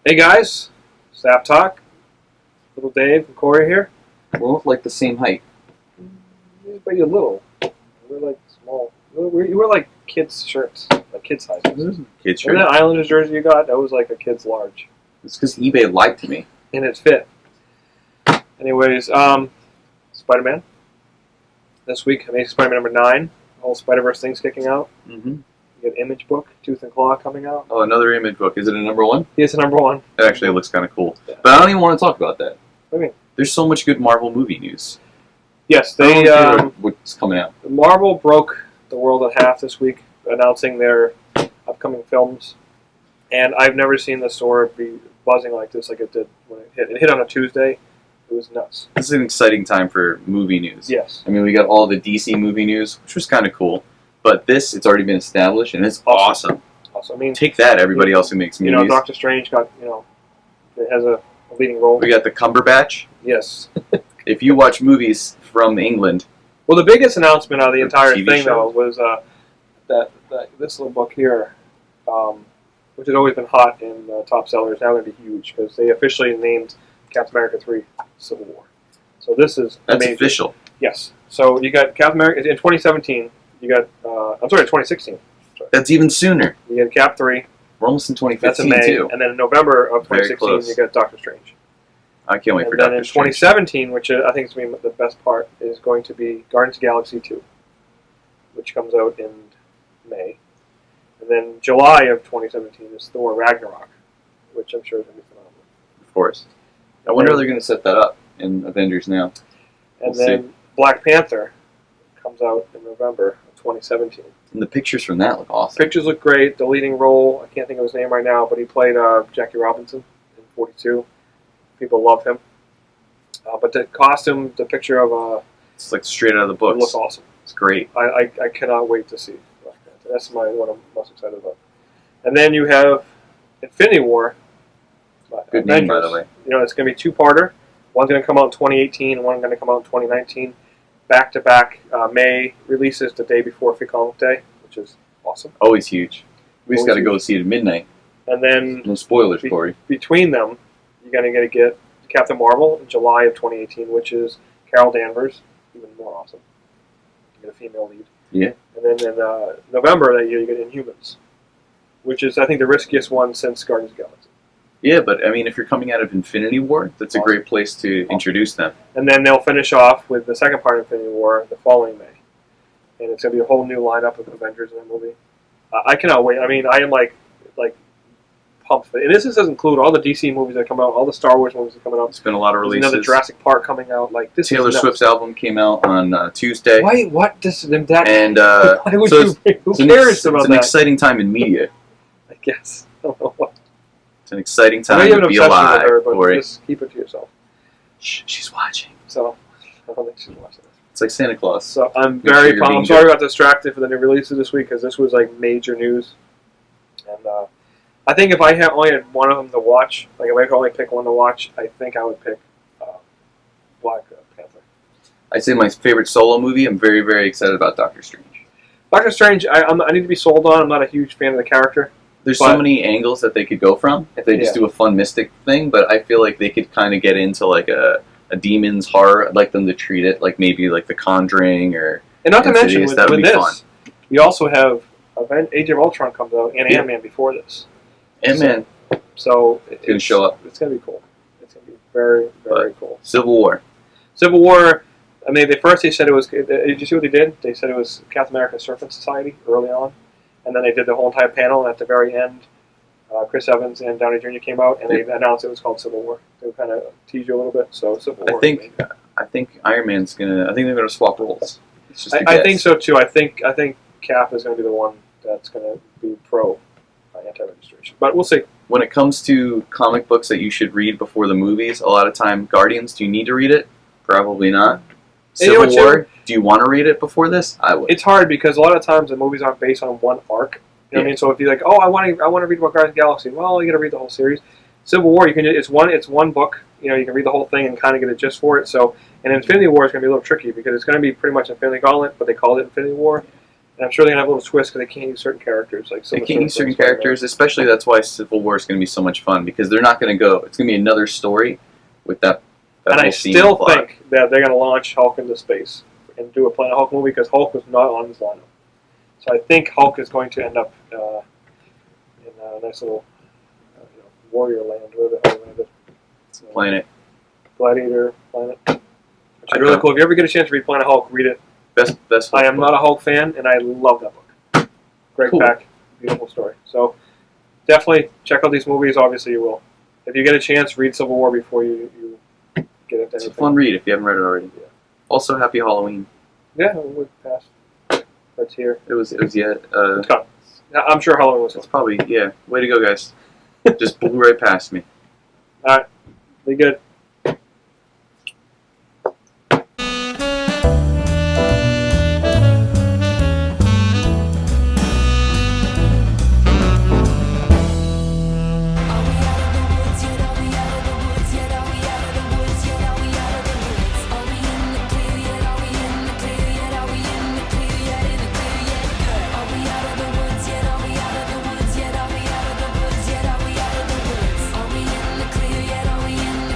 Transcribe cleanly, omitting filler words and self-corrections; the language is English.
Hey guys, Zapp Talk. Little Dave and Corey here. We're both like the same height. But you're little. We're like small. You wear like kids' shirts, like kids' sizes. Kid shirt. Remember that Islanders jersey you got? That was like a kid's large. It's because eBay lied to me. And it fit. Anyways, Spider-Man. This week, Amazing Spider-Man number 9. The whole Spider-Verse thing's kicking out. Mm-hmm. You got Image book, Tooth and Claw coming out. Oh, another Image book. Is it a number 1? It's a number 1. It actually looks kind of cool. Yeah. But I don't even want to talk about that. What do you mean? There's so much good Marvel movie news. Yes, I they don't care what's coming out. Marvel broke the world in half this week, announcing their upcoming films. And I've never seen the store be buzzing like this, like it did when it hit. It hit on a Tuesday. It was nuts. This is an exciting time for movie news. Yes. I mean, we got all the DC movie news, which was kind of cool. But this, it's already been established, and it's awesome. Also, I mean, Take that, everybody else who makes movies. You know, Doctor Strange got, it has a leading role. We got the Cumberbatch. Yes. If you watch movies from England. Well, the biggest announcement out of the entire TV thing, show. though, was that this little book here, which has always been hot in top sellers, now going to be huge because they officially named Captain America 3 Civil War. So this is That's amazing. official. Yes. So you got Captain America in 2017. You got 2016. Sorry. That's even sooner. You got Cap 3. We're almost in That's in 2015 May, too. and then in November of Very 2016, close. you got Doctor Strange. I can't wait And for then Doctor in Strange. 2017, which I think is going to be the best part, is going to be Guardians of the Galaxy 2, which comes out in May. And then July of 2017 is Thor Ragnarok, which I'm sure is going to be phenomenal. Of course. I wonder how they're going to set that up in Avengers now. And We'll then see. Black Panther comes out in November of 2017. And the pictures from that look awesome. Pictures look great. The leading role, I can't think of his name right now, but he played Jackie Robinson in 42. People love him. But the costume, the picture of It's like straight out of the it books. looks awesome. It's great. I cannot wait to see Black Panther. That's what I'm most excited about. And then you have Infinity War. Good name, by the way. It's going to be two-parter. One's going to come out in 2018 and one's going to come out in 2019. Back-to-back May releases the day before Free Day, which is awesome. Always huge. We just Always got to go huge. see it at midnight. And then No spoilers, Corey. between them, you're going to get Captain Marvel in July of 2018, which is Carol Danvers, even more awesome. You get a female lead. Yeah. And then in November that year, you get Inhumans, which is, I think, the riskiest one since Guardians of the Galaxy. Yeah, but I mean, if you're coming out of Infinity War, that's a Awesome. great place to introduce them. And then they'll finish off with the second part of Infinity War the following May. And it's going to be a whole new lineup of Avengers in that movie. I cannot wait. I mean, I am like pumped. And this doesn't include all the DC movies that come out, all the Star Wars movies that are coming out. There's been a lot of There's releases. another Jurassic Park coming out. Like this. Taylor is nuts. Swift's album came out on Tuesday. Why? What? That? And why would so you? Who it's an cares about It's an that? exciting time in media. I guess. I don't know what. It's an exciting I know time you have to an be obsession alive, with her, but Corey. just keep it to yourself. Shh, she's watching. So I don't think she's watching this. It's like Santa Claus. So I'm Make sure very you're pumped. I'm being sorry good. I got distracted for the new releases this week because this was like major news. And I think if I only had one of them to watch, like if I could only pick one to watch, I think I would pick Black Panther. I'd say my favorite solo movie. I'm very, very excited about Doctor Strange. Doctor Strange, I need to be sold on. I'm not a huge fan of the character. There's But- so many angles that they could go from if they just Yeah. do a fun mystic thing, but I feel like they could kind of get into like a demon's horror. I'd like them to treat it like maybe like The Conjuring or And not to Insidious, mention, with that would be this, fun. we also have Age of Ultron comes out and Yeah. Ant-Man before this. Ant-Man. So It's gonna show up. It's going to be cool. It's going to be very, very cool. Civil War. Civil War, I mean, they said it was, did you see what they did? They said it was Captain America Serpent Society early on, and then they did the whole entire panel, and at the very end, Chris Evans and Downey Jr. came out, and they announced it was called Civil War. They kind of tease you a little bit, so Civil War. I think Iron Man's gonna. I think they're gonna swap roles. It's just a I guess. think so too. I think Cap is going to be the one that's going to be pro anti-registration, but we'll see. When it comes to comic books that you should read before the movies, a lot of time, Guardians. Do you need to read it? Probably not. And you know Civil what, War. Do you want to read it before this? I would. It's hard because a lot of times the movies aren't based on one arc. You know what I mean? So if you're like, oh, I want to read about Guardians of the Galaxy, well, you got to read the whole series. Civil War, it's one book. You can read the whole thing and kind of get a gist for it. So, and Infinity War is going to be a little tricky because it's going to be pretty much Infinity Gauntlet, but they called it Infinity War. And I'm sure they're gonna have a little twist because they can't use certain characters like They can't use certain characters, especially that's why Civil War is going to be so much fun because they're not going to go. It's going to be another story with that. And I still think that they're going to launch Hulk into space and do a Planet Hulk movie because Hulk was not on this lineup. So I think Hulk is going to end up in a nice little warrior land, where the hell is it? Planet. Gladiator planet. Which is really cool. If you ever get a chance to read Planet Hulk, read it. Best. I am not a Hulk fan, and I love that book. Great pack, beautiful story. So definitely check out these movies. Obviously, you will. If you get a chance, read Civil War before you get into anything. It's a fun read if you haven't read it already. Yeah. Also, happy Halloween. Yeah, we're past. That's here. It was It's coming. I'm sure Halloween was. It's probably Way to go, guys. Just blew right past me. All right, be good.